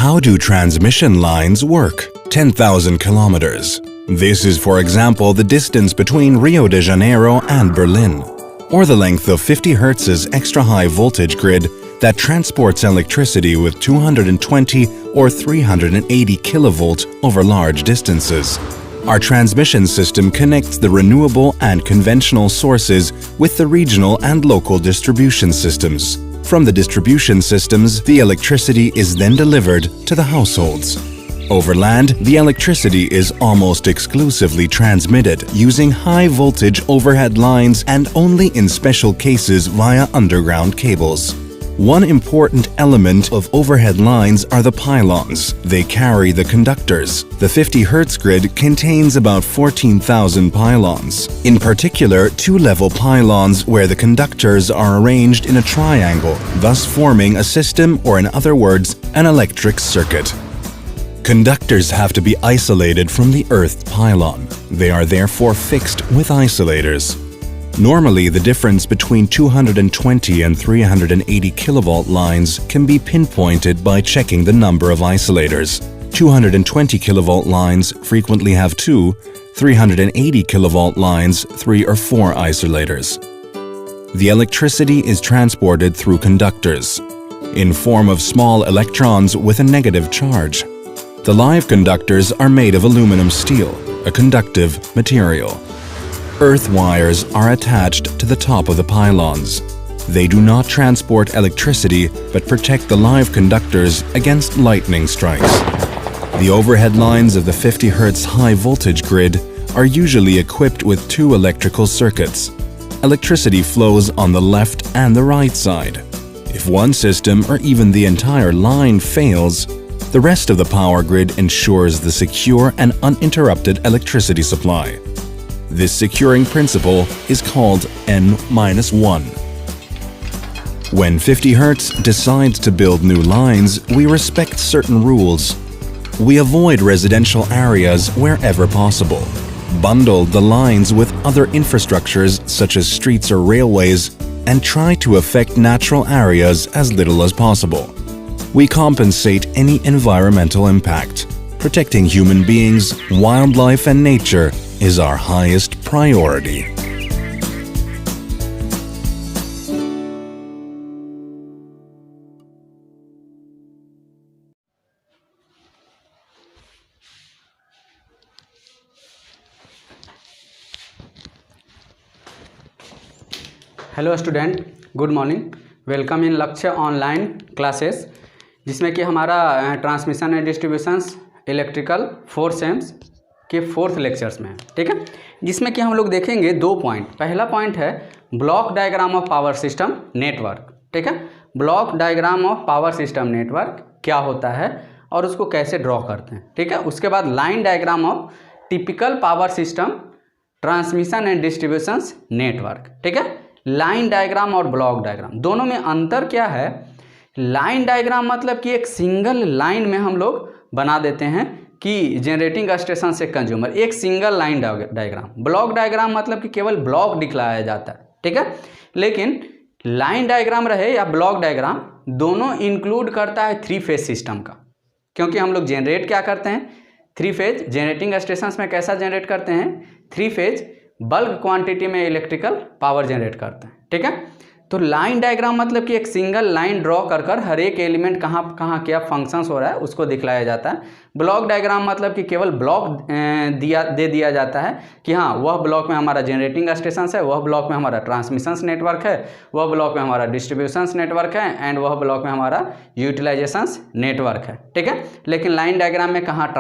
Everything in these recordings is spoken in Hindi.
How do transmission lines work? 10,000 kilometers. This is, for example, the distance between Rio de Janeiro and Berlin, or the length of 50 Hz's extra high voltage grid that transports electricity with 220 or 380 kilovolt over large distances. Our transmission system connects the renewable and conventional sources with the regional and local distribution systems. From the distribution systems, the electricity is then delivered to the households. Over land, the electricity is almost exclusively transmitted using high-voltage overhead lines and only in special cases via underground cables. One important element of overhead lines are the pylons. They carry the conductors. The 50 Hz grid contains about 14,000 pylons. In particular, two-level pylons where the conductors are arranged in a triangle, thus forming a system, or in other words, an electric circuit. Conductors have to be isolated from the earth pylon. They are therefore fixed with isolators. Normally, the difference between 220 and 380 kilovolt lines can be pinpointed by checking the number of isolators. 220 kilovolt lines frequently have 2, 380 kilovolt lines 3 or 4 isolators. The electricity is transported through conductors in form of small electrons with a negative charge. The live conductors are made of aluminum steel, a conductive material. Earth wires are attached to the top of the pylons. They do not transport electricity but protect the live conductors against lightning strikes. The overhead lines of the 50 Hz high voltage grid are usually equipped with 2 electrical circuits. Electricity flows on the left and the right side. If one system or even the entire line fails, the rest of the power grid ensures the secure and uninterrupted electricity supply. This securing principle is called N-1. When 50 Hz decides to build new lines, we respect certain rules. We avoid residential areas wherever possible, bundle the lines with other infrastructures such as streets or railways, and try to affect natural areas as little as possible. We compensate any environmental impact. Protecting human beings, wildlife, and nature is our highest priority. Hello student, good morning. Welcome in Lakshya online classes, जिसमें कि हमारा transmission and distributions electrical 4 sems के 4th लेक्चर्स में है, ठीक है। जिसमें कि हम लोग देखेंगे 2 पॉइंट। पहला पॉइंट है block diagram of power system network, ठीक है। Block diagram of power system network क्या होता है और उसको कैसे ड्रॉ करते हैं, ठीक है। उसके बाद line diagram of typical power system transmission and distributions network, ठीक है। लाइन डायग्राम और ब्लॉक डायग्राम दोनों में अंतर क्या है? लाइन डायग्राम मतलब कि एक सिंगल लाइन में हम लोग बना देते हैं कि जनरेटिंग स्टेशन से कंज्यूमर, एक single line diagram. Block diagram मतलब कि केवल ब्लॉक दिखलाया जाता है, ठीक है। लेकिन लाइन डायग्राम रहे या ब्लॉक डायग्राम, दोनों इंक्लूड करता है 3 फेज सिस्टम का, क्योंकि हम लोग जनरेट क्या करते हैं? 3 फेज जनरेटिंग स्टेशन में कैसा जनरेट करते हैं? 3 फेज बल्क क्वांटिटी में इलेक्ट्रिकल पावर जनरेट करते हैं, ठीक है। तो लाइन डायग्राम मतलब कि एक सिंगल लाइन ड्रॉ कर कर हर एक एलिमेंट कहाँ कहाँ क्या फंक्शंस हो रहा है उसको दिखलाया जाता है। ब्लॉक डायग्राम मतलब कि केवल ब्लॉक दे दिया जाता है कि हाँ, वह ब्लॉक में हमारा जनरेटिंग स्टेशन है, वह ब्लॉक में हमारा ट्रांसमिशंस नेटवर्क है, वह ब्लॉक में हमारा डिस्ट्रीब्यूशंस नेटवर्क है, एंड वह ब्लॉक में हमारा यूटिलाइजेशंस नेटवर्क है, ठीक है। लेकिन लाइन डायग्राम में कहाँ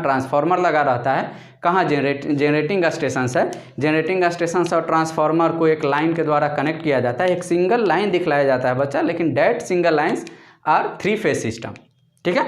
ट्रांसफार्मर लगा रहता है, कहाँ जनरेटिंग स्टेशन है, जनरेटिंग स्टेशन और ट्रांसफार्मर को एक लाइन के द्वारा कनेक्ट किया जाता है, एक सिंगल लाइन दिखलाया जाता है बच्चा। लेकिन that single lines are 3 phase system, ठीक है।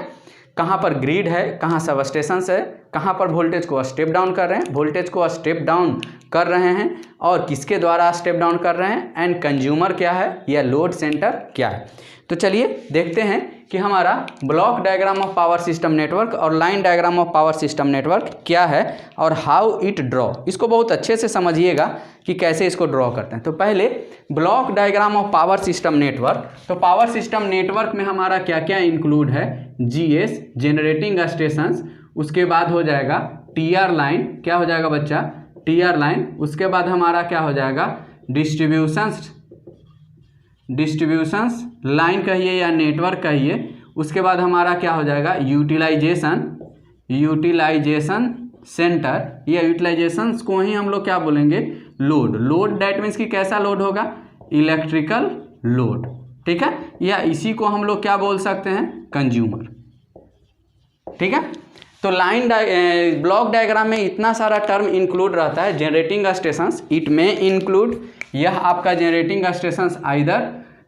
कहाँ पर ग्रिड है, कहाँ सब स्टेशन है, कहाँ पर वोल्टेज को स्टेप डाउन कर रहे हैं, वोल्टेज को स्टेप डाउन कर रहे हैं और किसके द्वारा स्टेप डाउन कर रहे हैं, एंड कंज्यूमर क्या है या लोड सेंटर क्या है। तो चलिए देखते हैं कि हमारा block diagram of power system network और line diagram of power system network क्या है और हाउ इट ड्रॉ। इसको बहुत अच्छे से समझिएगा कि कैसे इसको ड्रॉ करते हैं। तो पहले block diagram of power system network, तो पावर सिस्टम नेटवर्क में हमारा क्या क्या इंक्लूड है, जीएस जनरेटिंग स्टेशंस, उसके बाद हो जाएगा टीआर लाइन, क्या हो जाएगा बच्चा, टीआर लाइन, उसके बाद हमारा क्या हो जाएगा डिस्ट्रीब्यूशंस लाइन कहिए या नेटवर्क कहिए, उसके बाद हमारा क्या हो जाएगा यूटिलाइजेशन सेंटर, या यूटिलाइजेशंस को ही हम लोग क्या बोलेंगे, लोड डैट मीन्स कि कैसा लोड होगा, इलेक्ट्रिकल लोड, ठीक है, या इसी को हम लोग क्या बोल सकते हैं, कंज्यूमर, ठीक है। तो लाइन ब्लॉक डायग्राम में इतना सारा टर्म इंक्लूड रहता है। जनरेटिंग स्टेशंस, इट में इंक्लूड, यह आपका जनरेटिंग स्टेशंस आइदर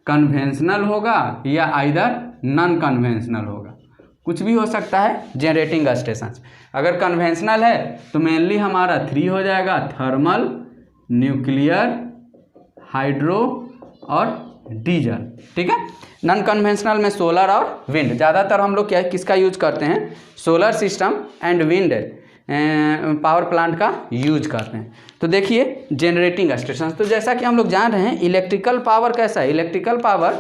कन्वेंशनल होगा या आइदर नॉन कन्वेंशनल होगा, कुछ भी हो सकता है जनरेटिंग स्टेशंस। अगर कन्वेंशनल है तो मेनली हमारा 3 हो जाएगा, थर्मल, न्यूक्लियर, हाइड्रो और डीजल, ठीक है। नॉन कन्वेंशनल में सोलर और विंड, ज़्यादातर हम लोग क्या किसका यूज करते हैं, solar system and wind power plant का यूज करते हैं। तो देखिए जनरेटिंग स्टेशन, तो जैसा कि हम लोग जान रहे हैं इलेक्ट्रिकल पावर कैसा है, इलेक्ट्रिकल पावर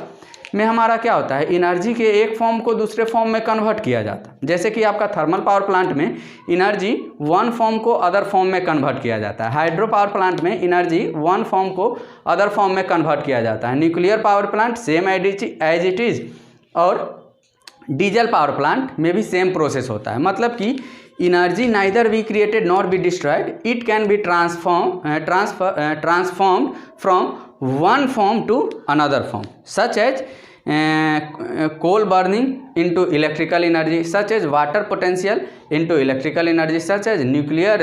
में हमारा क्या होता है, एनर्जी के एक फॉर्म को दूसरे फॉर्म में कन्वर्ट किया जाता है। जैसे कि आपका थर्मल पावर प्लांट में एनर्जी वन फॉर्म को अदर फॉर्म में कन्वर्ट किया जाता है, हाइड्रो पावर प्लांट में एनर्जी वन फॉर्म को अदर फॉर्म में कन्वर्ट किया जाता है, nuclear power plant same as it is, और डीजल पावर प्लांट में भी सेम प्रोसेस होता है। मतलब कि energy neither be created not be destroyed, it can be transformed from one form to another form, such as coal burning into electrical energy, such as water potential into electrical energy, such as nuclear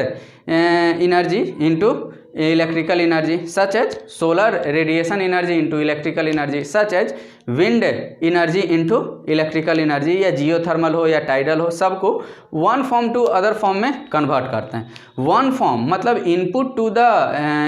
energy into electrical energy, such as solar radiation energy into electrical energy, such as wind energy into electrical energy, या जियोथर्मल हो या टाइडल हो, सबको one form to other form में कन्वर्ट करते हैं। वन फॉर्म मतलब input to the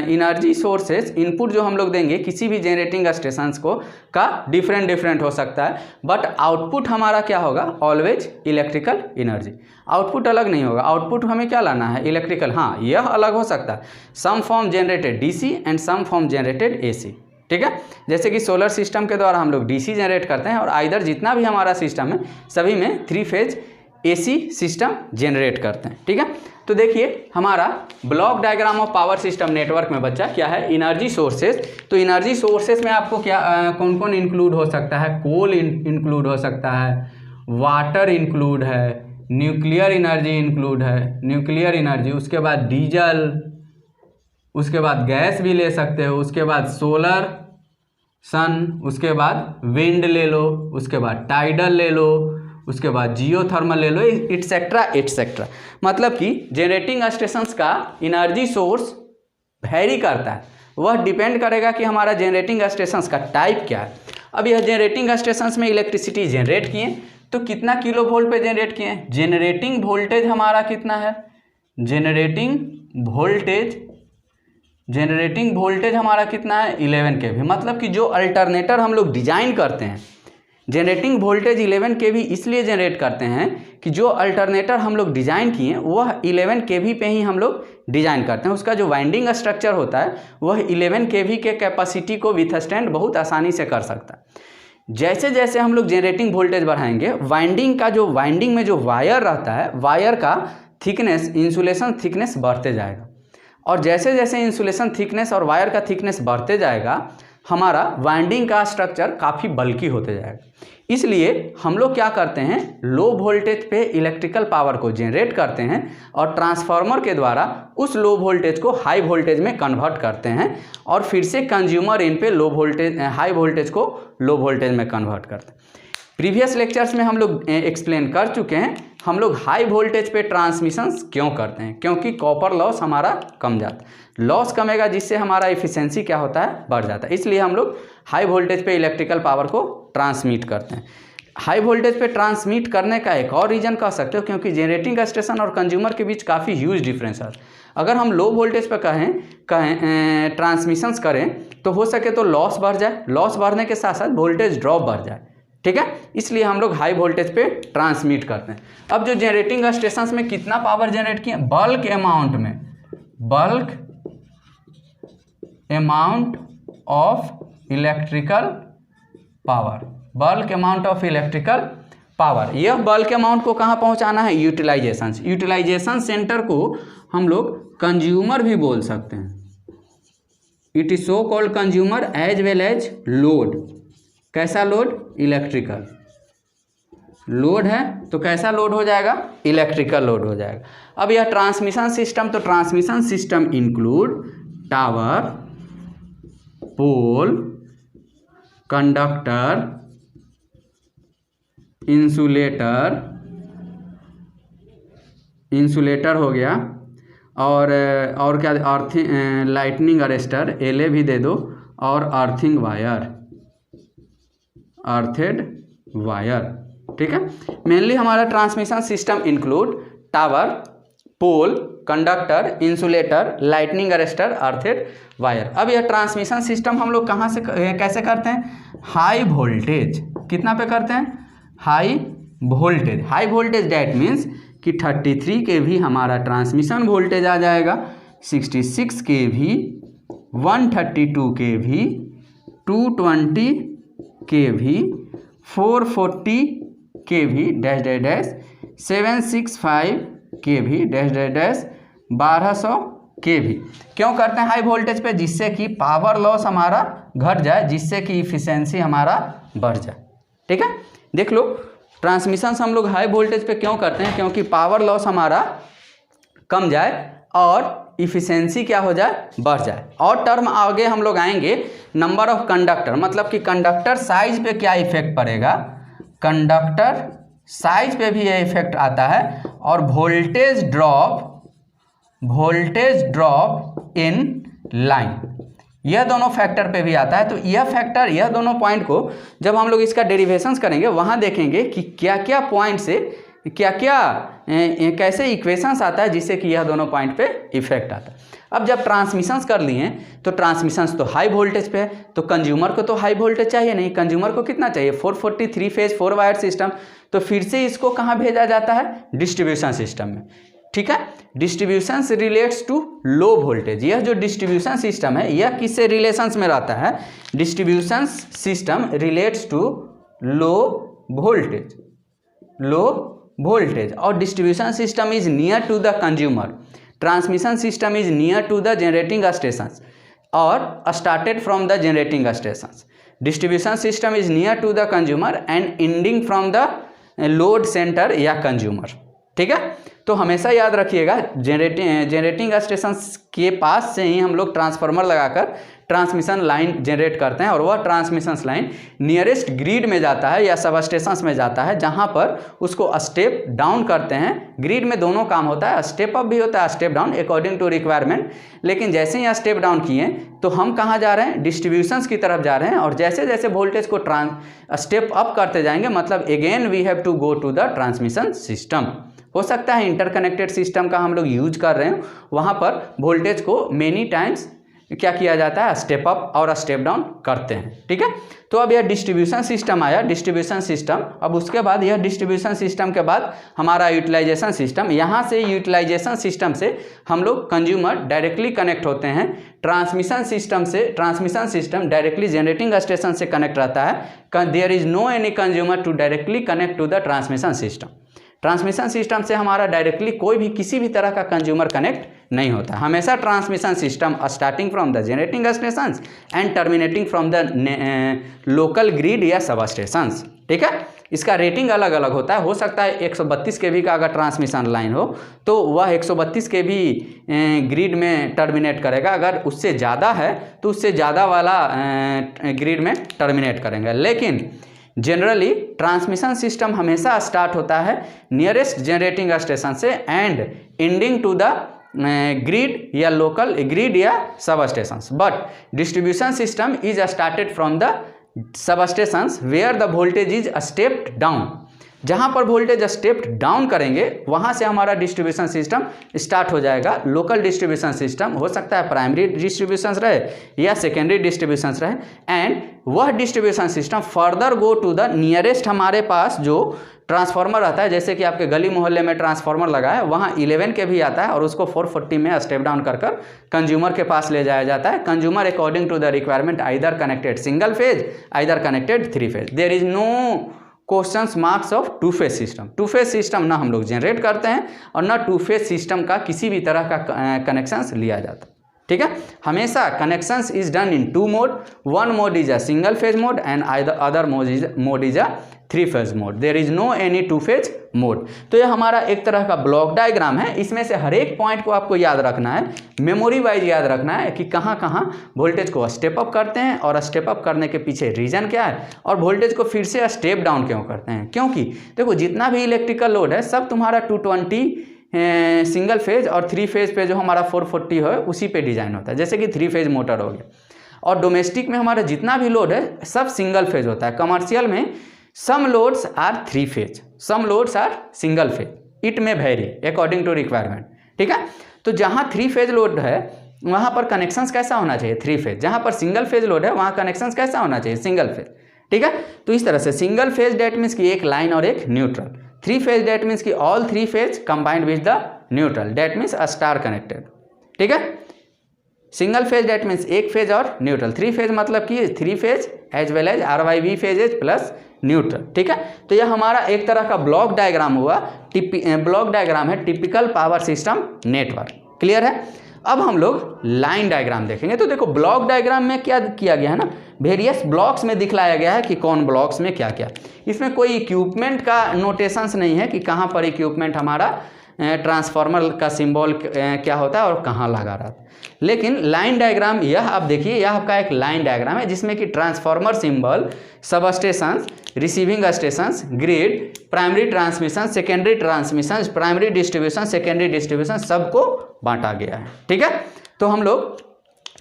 energy sources, input जो हम लोग देंगे किसी भी जनरेटिंग स्टेशंस को का डिफरेंट हो सकता है, बट आउटपुट हमारा क्या होगा, ऑलवेज इलेक्ट्रिकल एनर्जी। आउटपुट अलग नहीं होगा, आउटपुट हमें क्या लाना है, इलेक्ट्रिकल। हाँ, यह अलग हो सकता है, some form generated DC and some form generated AC, ठीक है। जैसे कि सोलर सिस्टम के द्वारा हम लोग डीसी जनरेट करते हैं और आइदर जितना भी हमारा सिस्टम है सभी में 3 फेज एसी सिस्टम जनरेट करते हैं, ठीक है। तो देखिए हमारा block diagram of power system network में बच्चा क्या है, एनर्जी सोर्सेज। तो एनर्जी सोर्सेज में आपको क्या कौन कौन इंक्लूड हो सकता है, कोल इंक्लूड हो सकता है, वाटर इंक्लूड है, न्यूक्लियर एनर्जी इंक्लूड है, न्यूक्लियर एनर्जी, उसके बाद डीजल, उसके बाद गैस भी ले सकते हो, उसके बाद सोलर सन, उसके बाद विंड ले लो, उसके बाद टाइडल ले लो, उसके बाद जियोथर्मल ले लो, एटसेट्रा। मतलब कि जनरेटिंग स्टेशंस का एनर्जी सोर्स वेरी करता है, वह डिपेंड करेगा कि हमारा जनरेटिंग स्टेशंस का टाइप क्या है। अब यह जनरेटिंग स्टेशंस में इलेक्ट्रिसिटी जनरेट किए तो कितना किलो वोल्ट पे जनरेट किए, जनरेटिंग वोल्टेज हमारा कितना है, जनरेटिंग वोल्टेज हमारा कितना है 11 kV। मतलब कि जो अल्टरनेटर हम लोग डिजाइन करते हैं, जनरेटिंग वोल्टेज 11 kV इसलिए जनरेट करते हैं कि जो अल्टरनेटर हम लोग डिजाइन किए वह 11 kV पे ही हम लोग डिजाइन करते हैं। उसका जो वाइंडिंग स्ट्रक्चर होता है वह 11 kV के कैपेसिटी को विथस्टैंड बहुत आसानी से कर सकता है। जैसे जैसे हम लोग जनरेटिंग वोल्टेज बढ़ाएंगे, वाइंडिंग में जो वायर रहता है, वायर का थिकनेस, इंसुलेशन थिकनेस बढ़ते जाएगा, और जैसे जैसे इंसुलेशन थिकनेस और वायर का थिकनेस बढ़ते जाएगा हमारा वाइंडिंग का स्ट्रक्चर काफ़ी बल्की होते जाएगा। इसलिए हम लोग क्या करते हैं, लो वोल्टेज पे इलेक्ट्रिकल पावर को जनरेट करते हैं और ट्रांसफार्मर के द्वारा उस लो वोल्टेज को हाई वोल्टेज में कन्वर्ट करते हैं और फिर से कंज्यूमर इन पे हाई वोल्टेज को लो वोल्टेज में कन्वर्ट करते हैं। प्रीवियस लेक्चर्स में हम लोग एक्सप्लेन कर चुके हैं हम लोग हाई वोल्टेज पे ट्रांसमिशंस क्यों करते हैं, क्योंकि कॉपर लॉस हमारा कम जाता है, लॉस कमेगा जिससे हमारा एफिशिएंसी क्या होता है, बढ़ जाता है। इसलिए हम लोग हाई वोल्टेज पे इलेक्ट्रिकल पावर को ट्रांसमिट करते हैं। हाई वोल्टेज पे ट्रांसमिट करने का एक और रीज़न कह सकते हो, क्योंकि जनरेटिंग स्टेशन और कंज्यूमर के बीच काफ़ी ह्यूज डिफरेंस है। अगर हम लो वोल्टेज पे कहें ट्रांसमिशंस करें तो हो सके तो लॉस बढ़ जाए, लॉस बढ़ने के साथ साथ वोल्टेज ड्रॉप बढ़ जाए, ठीक है। इसलिए हम लोग हाई वोल्टेज पे ट्रांसमिट करते हैं। अब जो जनरेटिंग स्टेशंस में कितना पावर जनरेट किए, bulk amount of electrical power, यह बल्क अमाउंट को कहाँ पहुँचाना है, यूटिलाइजेशन सेंटर को हम लोग कंज्यूमर भी बोल सकते हैं। It is so called consumer as well as load. कैसा लोड, इलेक्ट्रिकल लोड है तो कैसा लोड हो जाएगा, इलेक्ट्रिकल लोड हो जाएगा। अब यह ट्रांसमिशन सिस्टम, तो transmission system include tower, pole, conductor, insulator हो गया, और क्या, अर्थिंग, लाइटनिंग अरेस्टर, एलए भी दे दो, और अर्थिंग वायर, ठीक है। मेनली हमारा transmission system include tower, pole, conductor, insulator, lightning arrester, earthed wire. अब यह ट्रांसमिशन सिस्टम हम लोग कहाँ से कैसे करते हैं, हाई वोल्टेज, कितना पे करते हैं, हाई वोल्टेज डैट मीन्स कि 33 kV हमारा ट्रांसमिशन वोल्टेज आ जाएगा, 66 kV, 132 kV, 220 kV, 440 kV dash dash dash, 765 kV dash dash dash, 1200 kV। क्यों करते हैं हाई वोल्टेज पे, जिससे कि पावर लॉस हमारा घट जाए, जिससे कि इफिशिएंसी हमारा बढ़ जाए, ठीक है। देख लो ट्रांसमिशन हम लोग हाई वोल्टेज पे क्यों करते हैं, क्योंकि पावर लॉस हमारा कम जाए और इफिशिएंसी क्या हो जाए, बढ़ जाए। और टर्म आगे हम लोग आएंगे, नंबर ऑफ कंडक्टर, मतलब कि कंडक्टर साइज पे क्या इफेक्ट पड़ेगा, कंडक्टर साइज पे भी यह इफेक्ट आता है, और वोल्टेज ड्रॉप इन लाइन, यह दोनों फैक्टर पे भी आता है। तो यह फैक्टर, यह दोनों पॉइंट को जब हम लोग इसका डेरिवेशंस करेंगे वहाँ देखेंगे कि क्या क्या पॉइंट से कैसे इक्वेशंस आता है जिससे कि यह दोनों पॉइंट पे इफेक्ट आता है। अब जब ट्रांसमिशंस कर लिए तो ट्रांसमिशंस तो हाई वोल्टेज पे है, तो कंज्यूमर को तो हाई वोल्टेज चाहिए नहीं, कंज्यूमर को कितना चाहिए, 443 फेज 4 वायर सिस्टम। तो फिर से इसको कहाँ भेजा जाता है, डिस्ट्रीब्यूशन सिस्टम में, ठीक है। Distribution relates to low voltage, यह जो डिस्ट्रीब्यूशन सिस्टम है यह किससे रिलेशंस में रहता है, distribution system relates to low voltage, और distribution system is near to the consumer, transmission system is near to the generating stations और started from the generating stations. Distribution system is near to the consumer and ending from the load centre या कंज्यूमर, ठीक है। तो हमेशा याद रखिएगा जनरेटिंग स्टेशन के पास से ही हम लोग ट्रांसफार्मर लगाकर ट्रांसमिशन लाइन जनरेट करते हैं, और वह ट्रांसमिशन लाइन नियरेस्ट ग्रिड में जाता है या सब स्टेशंस में जाता है, जहां पर उसको स्टेप डाउन करते हैं। ग्रिड में दोनों काम होता है, स्टेप अप भी होता है, step down, according to requirement. लेकिन जैसे ही स्टेप डाउन किए तो हम कहाँ जा रहे हैं, डिस्ट्रीब्यूशंस की तरफ जा रहे हैं, और जैसे जैसे वोल्टेज को स्टेप अप करते जाएंगे, मतलब again we have to go to the transmission system. हो सकता है इंटरकनेक्टेड सिस्टम का हम लोग यूज कर रहे हैं, वहाँ पर वोल्टेज को मेनी टाइम्स क्या किया जाता है, स्टेप अप और स्टेप डाउन करते हैं, ठीक है। तो अब यह डिस्ट्रीब्यूशन सिस्टम आया, डिस्ट्रीब्यूशन सिस्टम। अब उसके बाद यह डिस्ट्रीब्यूशन सिस्टम के बाद हमारा यूटिलाइजेशन सिस्टम। यहाँ से यूटिलाइजेशन सिस्टम से हम लोग कंज्यूमर डायरेक्टली कनेक्ट होते हैं, transmission system directly generating station से कनेक्ट रहता है। There is no any consumer to directly connect to the transmission system. Transmission system से हमारा डायरेक्टली कोई भी किसी भी तरह का कंज्यूमर कनेक्ट नहीं होता। हमेशा transmission system starting from the generating stations and terminating from the local grid या सब स्टेशंस, ठीक है। इसका रेटिंग अलग अलग होता है। हो सकता है 132 kV का अगर ट्रांसमिशन लाइन हो तो वह 132 kV ग्रिड में टर्मिनेट करेगा, अगर उससे ज़्यादा है तो उससे ज़्यादा वाला ग्रिड में टर्मिनेट करेंगे। लेकिन जनरली ट्रांसमिशन सिस्टम हमेशा स्टार्ट होता है नियरेस्ट जनरेटिंग स्टेशन से and ending to the grid या लोकल ग्रिड या substation. But distribution system is started from the substations where the voltage is stepped down, जहाँ पर वोल्टेज स्टेप्ड डाउन करेंगे वहाँ से हमारा डिस्ट्रीब्यूशन सिस्टम स्टार्ट हो जाएगा। लोकल डिस्ट्रीब्यूशन सिस्टम हो सकता है प्राइमरी डिस्ट्रीब्यूशन रहे या सेकेंडरी डिस्ट्रीब्यूशन रहे, एंड वह distribution system further go to the nearest, हमारे पास जो ट्रांसफार्मर आता है, जैसे कि आपके गली मोहल्ले में ट्रांसफार्मर लगा है वहाँ 11 के भी आता है और उसको 440 में स्टेप डाउन कर कंज्यूमर के पास ले जाया जाता है। Consumer according to the requirement either connected single phase either connected 3 phase. There is no questions marks of 2 phase system. 2 phase system ना हम लोग जनरेट करते हैं और ना 2 फेज सिस्टम का किसी भी तरह का कनेक्शंस लिया जाता है। ठीक है, हमेशा connections is done in 2 mode. 1 mode is a single phase mode and other mode is a 3 phase mode. There is no any 2 phase mode. तो यह हमारा एक तरह का ब्लॉक डायग्राम है। इसमें से हर एक पॉइंट को आपको याद रखना है, मेमोरी वाइज याद रखना है कि कहाँ कहाँ वोल्टेज को स्टेप अप करते हैं और स्टेप अप करने के पीछे रीजन क्या है, और वोल्टेज को फिर से स्टेप डाउन क्यों करते हैं। क्योंकि देखो जितना भी इलेक्ट्रिकल लोड है सब तुम्हारा 220 सिंगल फेज और 3 फेज पे जो हमारा 440 है उसी पे डिजाइन होता है। जैसे कि 3 फेज मोटर हो गया, और डोमेस्टिक में हमारा जितना भी लोड है सब सिंगल फेज होता है। कमर्शियल में some loads are 3 phase, some loads are single phase, it में वेरी अकॉर्डिंग टू रिक्वायरमेंट। ठीक है, तो जहाँ 3 फेज लोड है वहाँ पर कनेक्शंस कैसा होना चाहिए 3 फेज, जहाँ पर सिंगल फेज लोड है वहाँ कनेक्शंस कैसा होना चाहिए सिंगल फेज। ठीक है, तो इस तरह से सिंगल फेज डेट मीन्स की एक लाइन और एक न्यूट्रल, 3 फेज डेट मीन्स की all 3 phase combined with the neutral, that means a star connected. ठीक है, सिंगल फेज डेट मीन्स एक फेज और न्यूट्रल, 3 फेज मतलब कि 3 phase as well as RYB phases plus neutral. ठीक है, तो यह हमारा एक तरह का ब्लॉक डायग्राम हुआ, ब्लॉक डायग्राम है typical power system network. Clear है। अब हम लोग लाइन डायग्राम देखेंगे। तो देखो ब्लॉक डायग्राम में क्या किया गया है ना, वेरियस ब्लॉक्स में दिखलाया गया है कि कौन ब्लॉक्स में क्या क्या। इसमें कोई इक्विपमेंट का नोटेशंस नहीं है कि कहाँ पर इक्विपमेंट हमारा ट्रांसफार्मर का सिंबल क्या होता है और कहाँ लगा रहा है। लेकिन लाइन डायग्राम यह आप देखिए, यह आपका एक लाइन डायग्राम है जिसमें कि ट्रांसफार्मर सिंबल, सब stations, receiving stations, grid, primary transmission, secondary transmission, primary distribution, secondary distribution सबको बांटा गया है। ठीक है, तो हम लोग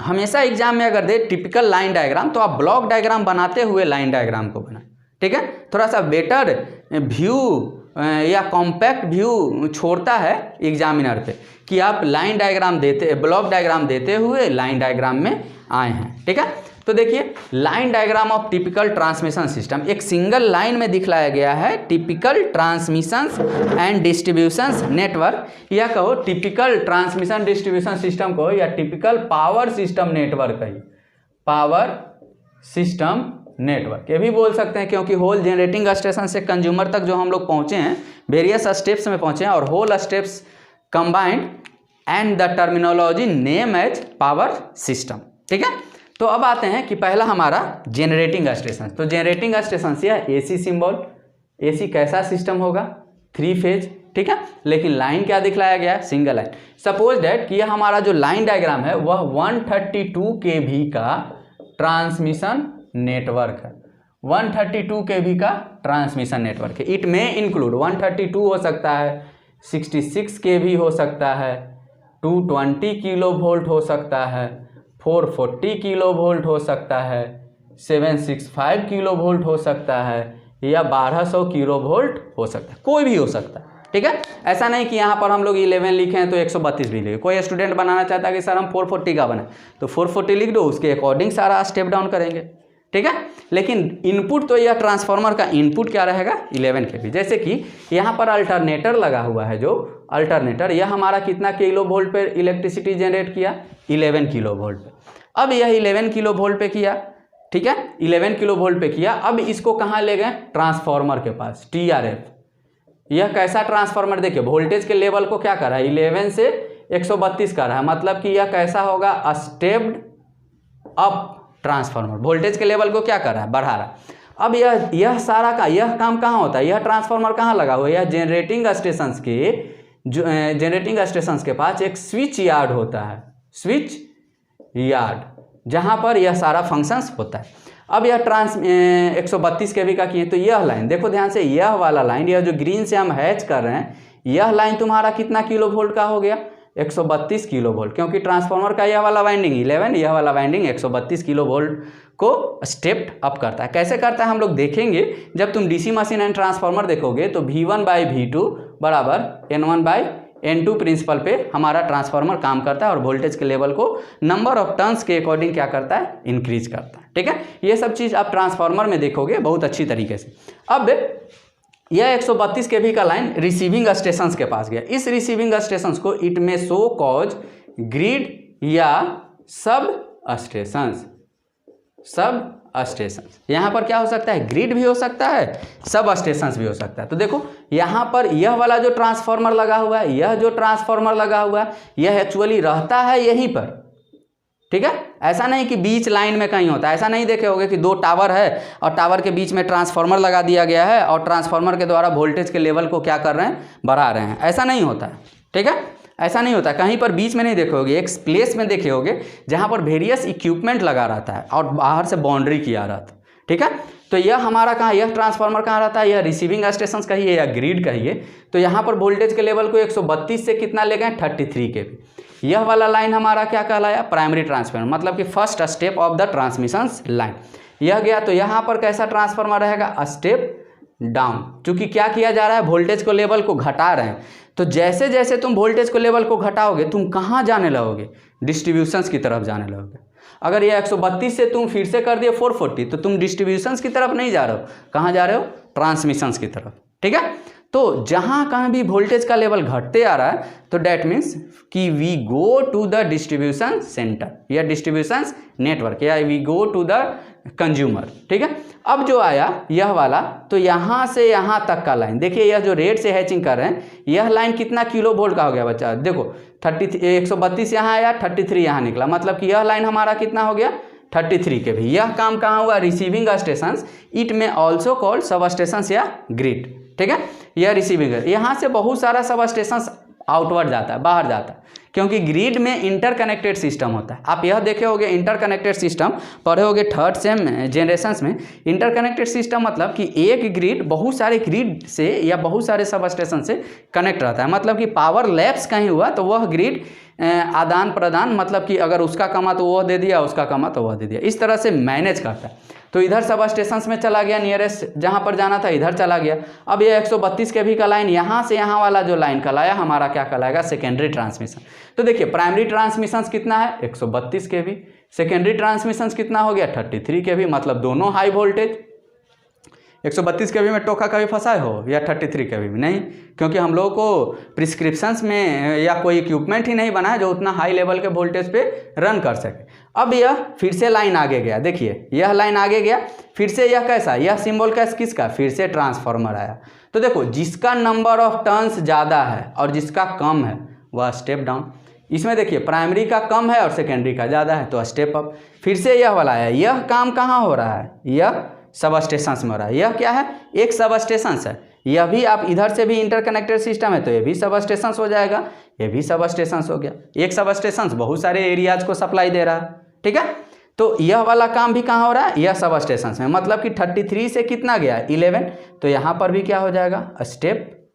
हमेशा एग्जाम में अगर दे टिपिकल लाइन डायग्राम तो आप ब्लॉक डायग्राम बनाते हुए लाइन डायग्राम को बनाएं। ठीक है, थोड़ा सा बेटर व्यू या कॉम्पैक्ट व्यू छोड़ता है एग्जामिनर पे कि आप लाइन डायग्राम देते, ब्लॉक डायग्राम देते हुए लाइन डायग्राम में आए हैं। ठीक है, तो देखिए line diagram of typical transmission system एक सिंगल लाइन में दिखलाया गया है। Typical transmission and distribution network, या कहो टिपिकल ट्रांसमिशन डिस्ट्रीब्यूशन सिस्टम को, या टिपिकल पावर सिस्टम नेटवर्क कहिए, पावर सिस्टम नेटवर्क ये भी बोल सकते हैं, क्योंकि होल जनरेटिंग स्टेशन से कंज्यूमर तक जो हम लोग पहुंचे हैं वेरियस स्टेप्स में पहुंचे हैं, और whole steps combined and the terminology name as power system. ठीक है, तो अब आते हैं कि पहला हमारा जनरेटिंग स्टेशन। तो जनरेटिंग स्टेशन से AC सिंबल, AC कैसा सिस्टम होगा 3 फेज। ठीक है, लेकिन लाइन क्या दिखलाया गया है सिंगल लाइन। सपोज दैट कि यह हमारा जो लाइन डायग्राम है वह 132 kV का ट्रांसमिशन नेटवर्क है, 132 kV का ट्रांसमिशन नेटवर्क है। इट में इंक्लूड 132 हो सकता है, 66 kV हो सकता है, 220 किलोवोल्ट हो सकता है, 440 किलोवोल्ट हो सकता है, 765 किलोवोल्ट हो सकता है, या 1200 किलोवोल्ट हो सकता है, कोई भी हो सकता है। ठीक है, ऐसा नहीं कि यहाँ पर हम लोग 11 लिखे हैं तो 132 भी लिखे। कोई स्टूडेंट बनाना चाहता है कि सर हम 440 का बनाए तो 440 लिख दो, उसके अकॉर्डिंग सारा स्टेप डाउन करेंगे। ठीक है, लेकिन इनपुट तो यह ट्रांसफार्मर का इनपुट क्या रहेगा 11 kV। जैसे कि यहाँ पर अल्टरनेटर लगा हुआ है, जो अल्टरनेटर यह हमारा कितना किलोवोल्ट पे इलेक्ट्रिसिटी जनरेट किया 11 किलोवोल्ट पे। अब यह 11 किलोवोल्ट पे किया, ठीक है 11 किलोवोल्ट पे किया। अब इसको कहाँ ले गए ट्रांसफार्मर के पास, TRF। यह कैसा ट्रांसफार्मर देखिए वोल्टेज के लेवल को क्या कर रहा है 11 से 132 कर रहा है, मतलब कि यह कैसा होगा स्टेप्ड अप ट्रांसफार्मर, वोल्टेज के लेवल को क्या कर रहा है बढ़ा रहा है। अब यह सारा का यह काम कहाँ होता है, यह ट्रांसफार्मर कहाँ लगा हुआ है, यह जनरेटिंग स्टेशंस के जनरेटिंग स्टेशंस के पास एक स्विच यार्ड होता है, स्विच यार्ड, जहाँ पर यह सारा फंक्शंस होता है। अब यह 132 kV का किए तो यह लाइन देखो ध्यान से, यह वाला लाइन, यह जो ग्रीन से हम हैच कर रहे हैं, यह लाइन तुम्हारा कितना किलोवोल्ट का हो गया 132 किलो वोल्ट, क्योंकि ट्रांसफार्मर का यह वाला वाइंडिंग 11, यह वाला वाइंडिंग 132 किलो वोल्ट को स्टेप अप करता है। कैसे करता है हम लोग देखेंगे। जब तुम डीसी मशीन एंड ट्रांसफार्मर देखोगे तो V1/V2 बराबर N1/N2 प्रिंसिपल पे हमारा ट्रांसफार्मर काम करता है और वोल्टेज के लेवल को नंबर ऑफ टर्न्स के अकॉर्डिंग क्या करता है, इंक्रीज करता है। ठीक है, ये सब चीज़ आप ट्रांसफार्मर में देखोगे बहुत अच्छी तरीके से। अब यह 132 kV का लाइन रिसीविंग स्टेशन के पास गया। इस रिसीविंग स्टेशन को इट में शो कॉज ग्रिड या सब स्टेशन, यहाँ पर क्या हो सकता है, ग्रिड भी हो सकता है, सब स्टेशन भी हो सकता है। तो देखो यहाँ पर यह वाला जो ट्रांसफार्मर लगा हुआ है, यह जो ट्रांसफार्मर लगा हुआ है, यह एक्चुअली रहता है यहीं पर। ठीक है, ऐसा नहीं कि बीच लाइन में कहीं होता है। ऐसा नहीं देखे होगे कि दो टावर है और टावर के बीच में ट्रांसफार्मर लगा दिया गया है और ट्रांसफार्मर के द्वारा वोल्टेज के लेवल को क्या कर रहे हैं, बढ़ा रहे हैं। ऐसा नहीं होता है। ठीक है, ऐसा नहीं होता। कहीं पर बीच में नहीं देखे होगे, एक प्लेस में देखे होगे जहाँ पर वेरियस इक्विपमेंट लगा रहता है और बाहर से बाउंड्री किया रहता है। ठीक है, तो यह हमारा कहाँ, यह ट्रांसफार्मर कहाँ रहता है, यह रिसीविंग स्टेशन कहिए या ग्रिड कहिए। तो यहाँ पर वोल्टेज के लेवल को 132 से कितना ले गए, 33 kV। यह वाला लाइन हमारा क्या कहलाया, प्राइमरी ट्रांसफार्मर, मतलब कि first step of the transmission line. यह गया तो यहाँ पर कैसा ट्रांसफार्मर रहेगा, स्टेप डाउन। क्योंकि क्या किया जा रहा है, वोल्टेज को लेवल को घटा रहे हैं। तो जैसे जैसे तुम वोल्टेज को लेवल को घटाओगे तुम कहाँ जाने लगोगे, डिस्ट्रीब्यूशंस की तरफ जाने लगोगे। अगर ये 132 से तुम फिर से कर दिए 440 तो तुम डिस्ट्रीब्यूशंस की तरफ नहीं जा रहे हो, कहाँ जा रहे हो, ट्रांसमिशंस की तरफ। ठीक है, तो जहाँ कहीं भी वोल्टेज का लेवल घटते आ रहा है तो डैट मीन्स कि we go to the distribution centre या डिस्ट्रीब्यूशन नेटवर्क या we go to the consumer. ठीक है, अब जो आया यह वाला, तो यहाँ से यहाँ तक का लाइन देखिए, यह जो रेट से हैचिंग कर रहे हैं, यह लाइन कितना किलो वोल्ट का हो गया बच्चा, देखो 132 यहाँ आया, 33 यहाँ निकला, मतलब कि यह लाइन हमारा कितना हो गया, 33 kV। यह काम कहाँ हुआ, रिसीविंग स्टेशन, इट में ऑल्सो कॉल्ड सब स्टेशन या ग्रिड। ठीक है, यह रिसीविंग है। यहाँ से बहुत सारा सब स्टेशन आउटवर्ड जाता है, बाहर जाता है, क्योंकि ग्रिड में इंटरकनेक्टेड सिस्टम होता है। आप यह देखे होगे इंटरकनेक्टेड सिस्टम, पढ़े होगे थर्ड सेम जनरेशंस में। इंटरकनेक्टेड सिस्टम मतलब कि एक ग्रिड बहुत सारे ग्रिड से या बहुत सारे सब स्टेशन से कनेक्ट रहता है। मतलब कि पावर लैप्स कहीं हुआ तो वह ग्रिड आदान प्रदान, मतलब कि अगर उसका कमा तो वह दे दिया, उसका कमा तो वह दे दिया, इस तरह से मैनेज करता है। तो इधर सब स्टेशन में चला गया, नियरेस्ट जहाँ पर जाना था इधर चला गया। अब ये 132 kV का लाइन यहाँ से यहाँ वाला जो लाइन कहलाया हमारा क्या कहलाएगा, सेकेंडरी ट्रांसमिशन। तो देखिए प्राइमरी ट्रांसमिशन कितना है, 132 kV, सेकेंडरी ट्रांसमिशन कितना हो गया, 33 kV, मतलब दोनों हाई वोल्टेज। 132 kV में टोका कभी फंसाए हो या 33 kV में नहीं, क्योंकि हम लोगों को प्रिस्क्रिप्शंस में या कोई इक्विपमेंट ही नहीं बना है जो उतना हाई लेवल के वोल्टेज पे रन कर सके। अब यह फिर से लाइन आगे गया, देखिए यह लाइन आगे गया, फिर से यह कैसा, यह सिंबल कैसा किसका, फिर से ट्रांसफार्मर आया। तो देखो जिसका नंबर ऑफ टर्न्स ज़्यादा है और जिसका कम है वह स्टेप डाउन। इसमें देखिए प्राइमरी का कम है और सेकेंडरी का ज़्यादा है तो स्टेप अप। फिर से यह वाला है, यह काम कहाँ हो रहा है, यह सब स्टेशन में हो रहा है। यह क्या है, एक सब स्टेशन है। यह भी आप इधर से भी इंटरकनेक्टेड सिस्टम है तो ये भी सब स्टेशन हो जाएगा, ये भी सब स्टेशन हो गया। एक सब स्टेशन बहुत सारे एरियाज को सप्लाई दे रहा है। ठीक है, तो यह वाला काम भी कहाँ हो रहा है, यह सब स्टेशन में, मतलब कि 33 से कितना गया, 11, तो यहाँ पर भी क्या हो जाएगा, स्टेप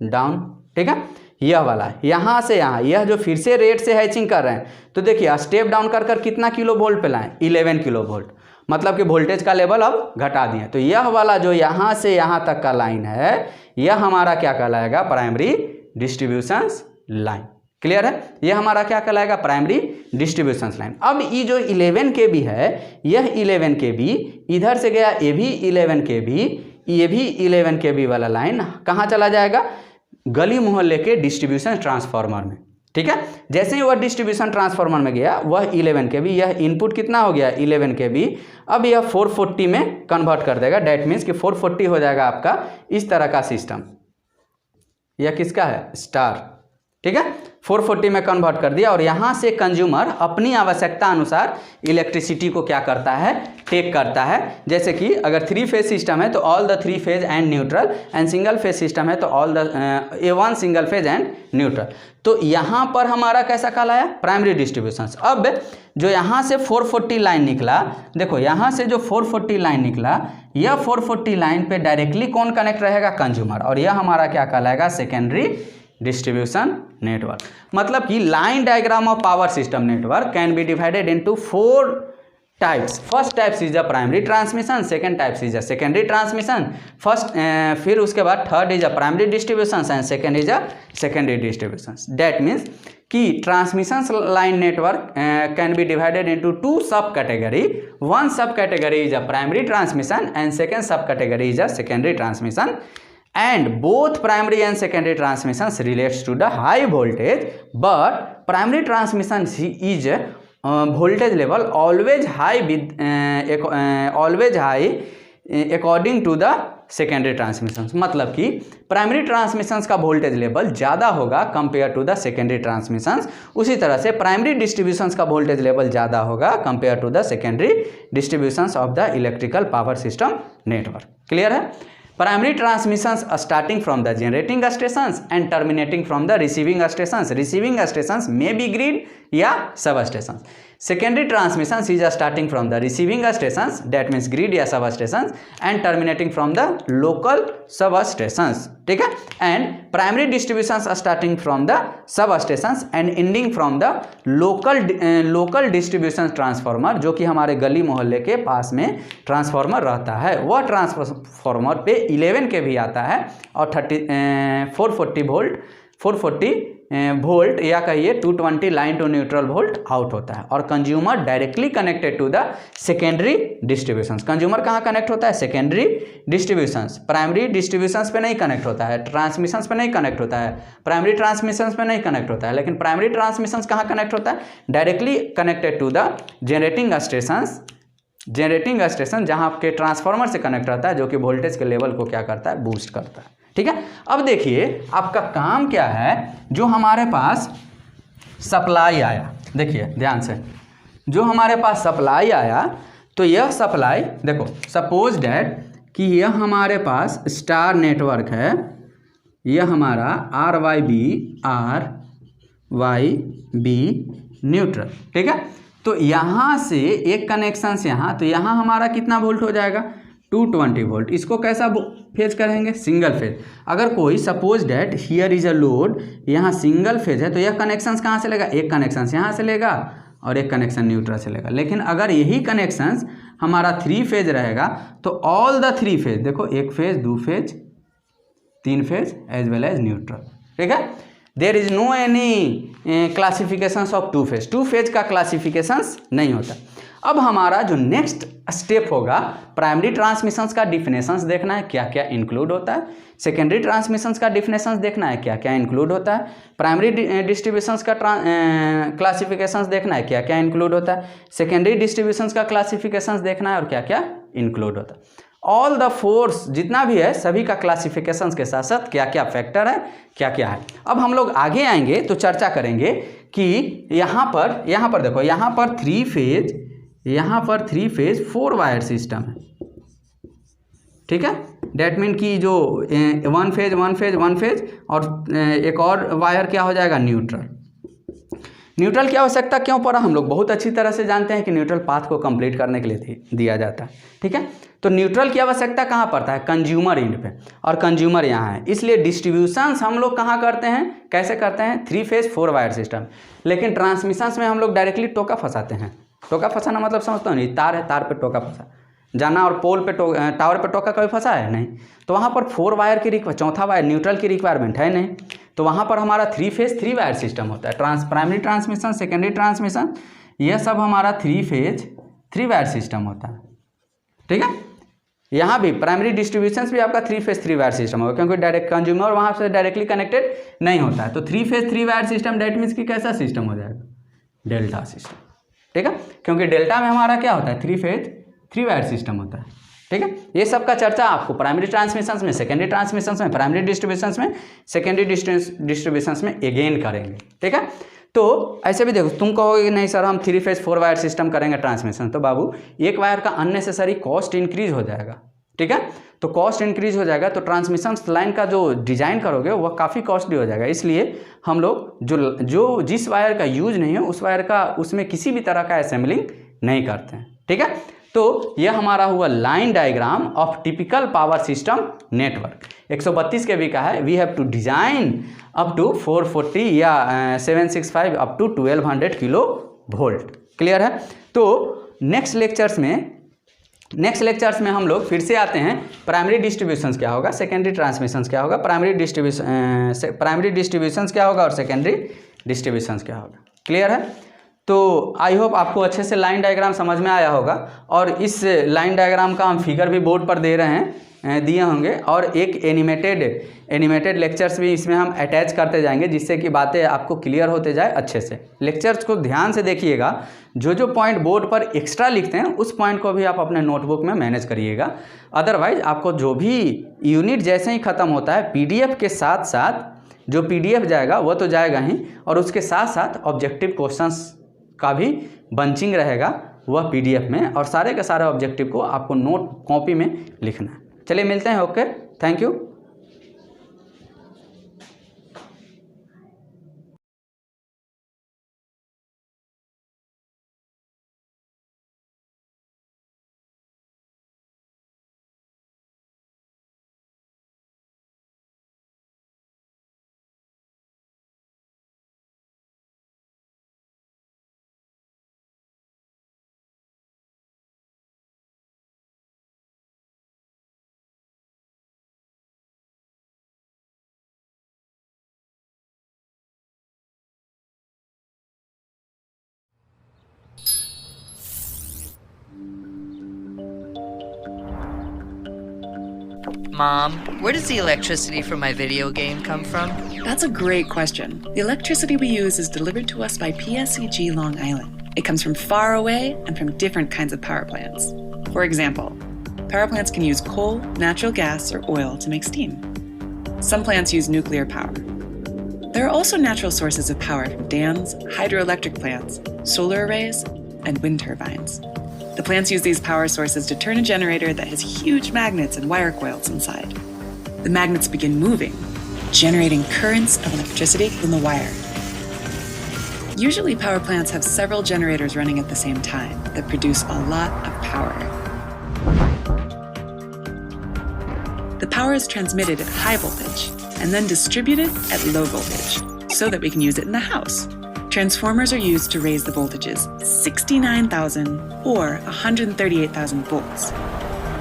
डाउन। ठीक है, यह वाला यहाँ से यहाँ, यह जो फिर से रेट से हैचिंग कर रहे हैं तो देखिए स्टेप डाउन कर कर कितना किलो वोल्ट पे लाएं, 11 किलो वोल्ट, मतलब कि वोल्टेज का लेवल अब घटा दिए। तो यह वाला जो यहाँ से यहाँ तक का लाइन है यह हमारा क्या कहलाएगा, प्राइमरी डिस्ट्रीब्यूशन लाइन। क्लियर है, यह हमारा क्या कहलाएगा, प्राइमरी डिस्ट्रीब्यूशन लाइन। अब ये जो 11 kV है, यह 11 kV इधर से गया, ये भी 11 kV, ये भी 11 kV वाला लाइन कहाँ चला जाएगा, गली मोहल्ले के डिस्ट्रीब्यूशन ट्रांसफार्मर में। ठीक है, जैसे ही वह डिस्ट्रीब्यूशन ट्रांसफार्मर में गया वह 11 kV, यह इनपुट कितना हो गया 11 kV, अब यह 440 में कन्वर्ट कर देगा। डैट मीन्स कि 440 हो जाएगा आपका इस तरह का सिस्टम। यह किसका है, स्टार। ठीक है, 440 में कन्वर्ट कर दिया और यहाँ से कंज्यूमर अपनी आवश्यकता अनुसार इलेक्ट्रिसिटी को क्या करता है, टेक करता है। जैसे कि अगर 3 फेज सिस्टम है तो all the 3 phase and neutral, and single phase system है तो all the A1 single phase and neutral. तो यहाँ पर हमारा कैसा कहलाया, प्राइमरी डिस्ट्रीब्यूशन। अब जो यहाँ से 440 लाइन निकला, देखो यहाँ से जो 440 लाइन निकला, यह 440 लाइन पे डायरेक्टली कौन कनेक्ट रहेगा, कंज्यूमर, और यह हमारा क्या कहलाएगा, सेकेंडरी डिस्ट्रीब्यूशन नेटवर्क। मतलब कि line diagram of power system network can be divided into 4 types. First types is a primary transmission, second types is a secondary transmission, फिर उसके बाद third is a primary distribution and second is a secondary distribution. That means कि transmission line network can be divided into 2 sub category. One sub category is a primary transmission and second sub category is a secondary transmission, and both primary and secondary transmissions relates to the high voltage, but primary transmission is voltage level always high with always high according to the secondary transmissions। मतलब कि प्राइमरी ट्रांसमिशंस का वोल्टेज लेवल ज़्यादा होगा compare to the secondary transmissions, उसी तरह से प्राइमरी डिस्ट्रीब्यूशंस का वोल्टेज लेवल ज़्यादा होगा compare to the secondary distributions of the electrical power system network. Clear है? Primary transmissions are starting from the generating stations and terminating from the receiving stations. Receiving stations may be grid या substations. Secondary transmissions is starting from the receiving stations, that means grid या substations, and terminating from the local substations. ठीक है? And primary distributions are starting from the substations and ending from the local distribution transformer, जो कि हमारे गली मोहल्ले के पास में ट्रांसफार्मर रहता है। वह ट्रांसफार्मर पे 11 के भी आता है और 440 वोल्ट या कहिए 220 line to neutral volt out होता है। और consumer directly connected to the secondary distributions. Consumer कहाँ कनेक्ट होता है? Secondary distributions. प्राइमरी डिस्ट्रीब्यूशंस पे नहीं कनेक्ट होता है, ट्रांसमिशंस पे नहीं कनेक्ट होता है, प्राइमरी ट्रांसमिशंस पे नहीं कनेक्ट होता है, लेकिन प्राइमरी ट्रांसमिशंस कहाँ कनेक्ट होता है? Directly connected to the generating station, जहाँ आपके ट्रांसफार्मर से कनेक्ट रहता है, जो कि वोल्टेज के लेवल को क्या करता है? बूस्ट करता है। ठीक है? अब देखिए आपका काम क्या है। जो हमारे पास सप्लाई आया, देखिए ध्यान से, जो हमारे पास सप्लाई आया, तो यह सप्लाई देखो, सपोज डैट कि यह हमारे पास स्टार नेटवर्क है, यह हमारा RYB न्यूट्रल। ठीक है? तो यहाँ से एक कनेक्शन से यहाँ, तो यहाँ हमारा कितना वोल्ट हो जाएगा? 220 वोल्ट। इसको कैसा फेज करेंगे? Single phase. अगर कोई suppose that here is a load, यहाँ सिंगल फेज है, तो यह कनेक्शंस कहाँ से लेगा? एक कनेक्शन यहाँ से लेगा और एक कनेक्शन न्यूट्रल से लेगा। लेकिन अगर यही कनेक्शंस हमारा 3 फेज रहेगा, तो ऑल द 3 फेज, देखो 1 phase, 2 phase, 3 phase as well as neutral. ठीक है? There is no any classifications of 2 phase. 2 phase का क्लासिफिकेशंस नहीं होता। अब हमारा जो नेक्स्ट स्टेप होगा, प्राइमरी ट्रांसमिशंस का डिफिनेशंस देखना है, क्या क्या इंक्लूड होता है। सेकेंडरी ट्रांसमिशंस का डिफिनेशंस देखना है, क्या क्या इंक्लूड होता है। प्राइमरी डिस्ट्रीब्यूशंस का क्लासिफिकेशंस देखना है, क्या क्या इंक्लूड होता है। सेकेंडरी डिस्ट्रीब्यूशंस का क्लासिफिकेशंस देखना है और क्या क्या इंक्लूड होता है। ऑल द फोर्स जितना भी है, सभी का क्लासिफिकेशंस के साथ साथ क्या क्या फैक्टर है, क्या क्या है। अब हम लोग आगे आएंगे तो चर्चा करेंगे कि यहाँ पर देखो, यहाँ पर 3 फेज 4 वायर सिस्टम है। ठीक है? डेट मीन कि जो 1 फेज और एक और वायर क्या हो जाएगा? न्यूट्रल की आवश्यकता क्यों पड़ा? हम लोग बहुत अच्छी तरह से जानते हैं कि न्यूट्रल पाथ को कंप्लीट करने के लिए दिया जाता है। ठीक है? तो न्यूट्रल की आवश्यकता कहाँ पड़ता है? कंज्यूमर एंड पे, और कंज्यूमर यहाँ है। इसलिए डिस्ट्रीब्यूशंस हम लोग कहाँ करते हैं, कैसे करते हैं? 3 फेज 4 वायर सिस्टम। लेकिन ट्रांसमिशंस में हम लोग डायरेक्टली टोका फंसाते हैं। टोका फंसाना मतलब समझता नहीं, तार है, तार पे टोका फंसा जाना, और पोल पे टावर पे टोका कभी फंसा है नहीं। तो वहाँ पर 4 वायर की चौथा वायर न्यूट्रल की रिक्वायरमेंट है नहीं। तो वहाँ पर हमारा 3 फेज 3 वायर सिस्टम होता है। प्राइमरी ट्रांसमिशन, सेकेंडरी ट्रांसमिशन, यह सब हमारा 3 फेज 3 वायर सिस्टम होता है। ठीक है? यहाँ भी प्राइमरी डिस्ट्रीब्यूशंस भी आपका 3 फेज 3 वायर सिस्टम होगा, क्योंकि डायरेक्ट कंज्यूमर वहाँ से डायरेक्टली कनेक्टेड नहीं होता है। तो 3 phase 3 wire system that means कि कैसा सिस्टम हो जाएगा? Delta system. ठीक है? क्योंकि डेल्टा में हमारा क्या होता है? 3 फेज 3 वायर सिस्टम होता है। ठीक है? ये सब का चर्चा आपको प्राइमरी ट्रांसमिशंस में, सेकेंडरी ट्रांसमिशंस में, प्राइमरी डिस्ट्रीब्यूशंस में, सेकेंडरी डिस्ट्रीब्यूशंस में अगेन करेंगे। ठीक है? तो ऐसे भी देखो, तुम कहोगे कि नहीं सर हम 3 फेज 4 वायर सिस्टम करेंगे ट्रांसमिशन, तो बाबू एक वायर का अननेसेसरी कॉस्ट इंक्रीज हो जाएगा। ठीक है? तो कॉस्ट इंक्रीज हो जाएगा, तो ट्रांसमिशन लाइन का जो डिजाइन करोगे वह काफ़ी कॉस्टली हो जाएगा। इसलिए हम लोग जो जिस वायर का यूज नहीं है उस वायर का, उसमें किसी भी तरह का असेंबलिंग नहीं करते हैं। ठीक है? तो यह हमारा हुआ line diagram of typical power system network. 132 kV का है। We have to design up to 440 या 765 up to 1200 kilo volt. Clear है। तो नेक्स्ट लेक्चर्स में हम लोग फिर से आते हैं। प्राइमरी डिस्ट्रीब्यूशंस क्या होगा, सेकेंडरी ट्रांसमिशंस क्या होगा, प्राइमरी डिस्ट्रीब्यूशंस क्या होगा और सेकेंडरी डिस्ट्रीब्यूशंस क्या होगा। क्लियर है। तो आई होप आपको अच्छे से लाइन डायग्राम समझ में आया होगा, और इस लाइन डायग्राम का हम फिगर भी बोर्ड पर दे रहे हैं, दिए होंगे, और एक एनिमेटेड लेक्चर्स भी इसमें हम अटैच करते जाएंगे, जिससे कि बातें आपको क्लियर होते जाए अच्छे से। लेक्चर्स को ध्यान से देखिएगा, जो पॉइंट बोर्ड पर एक्स्ट्रा लिखते हैं उस पॉइंट को भी आप अपने नोटबुक में मैनेज करिएगा। अदरवाइज आपको जो भी यूनिट जैसे ही ख़त्म होता है, पीडीएफ के साथ साथ जो पीडीएफ जाएगा वो तो जाएगा ही, और उसके साथ साथ ऑब्जेक्टिव क्वेश्चंस का भी बंचिंग रहेगा वह पीडीएफ में, और सारे के सारे ऑब्जेक्टिव को आपको नोट कॉपी में लिखना है। चलिए मिलते हैं। Okay, thank you. Mom, where does the electricity for my video game come from? That's a great question. The electricity we use is delivered to us by PSEG Long Island. It comes from far away and from different kinds of power plants. For example, power plants can use coal, natural gas, or oil to make steam. Some plants use nuclear power. There are also natural sources of power from dams, hydroelectric plants, solar arrays, and wind turbines. The plants use these power sources to turn a generator that has huge magnets and wire coils inside. The magnets begin moving, generating currents of electricity in the wire. Usually, power plants have several generators running at the same time that produce a lot of power. The power is transmitted at high voltage and then distributed at low voltage so that we can use it in the house. Transformers are used to raise the voltages 69,000 or 138,000 volts,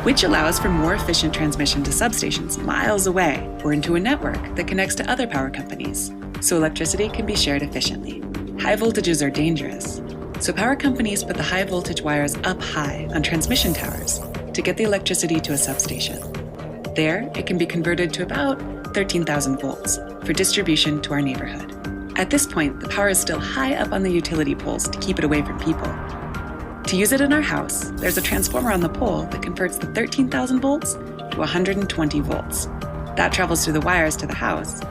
which allows for more efficient transmission to substations miles away or into a network that connects to other power companies, so electricity can be shared efficiently. High voltages are dangerous, so power companies put the high voltage wires up high on transmission towers to get the electricity to a substation. There, it can be converted to about 13,000 volts for distribution to our neighborhood. At this point, the power is still high up on the utility poles to keep it away from people. To use it in our house, there's a transformer on the pole that converts the 13,000 volts to 120 volts. That travels through the wires to the house,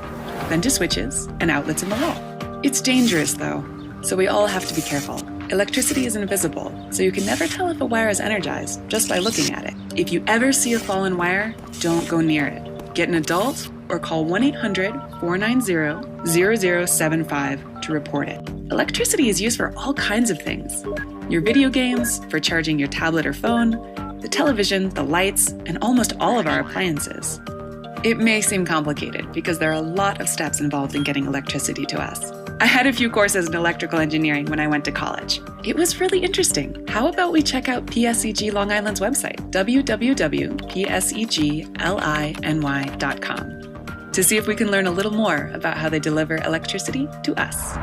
then to switches and outlets in the wall. It's dangerous though, so we all have to be careful. Electricity is invisible, so you can never tell if a wire is energized just by looking at it. If you ever see a fallen wire, don't go near it. Get an adult or call 1-800-490-0075 to report it. Electricity is used for all kinds of things. Your video games, for charging your tablet or phone, the television, the lights, and almost all of our appliances. It may seem complicated because there are a lot of steps involved in getting electricity to us. I had a few courses in electrical engineering when I went to college. It was really interesting. How about we check out PSEG Long Island's website, www.psegliny.com, to see if we can learn a little more about how they deliver electricity to us.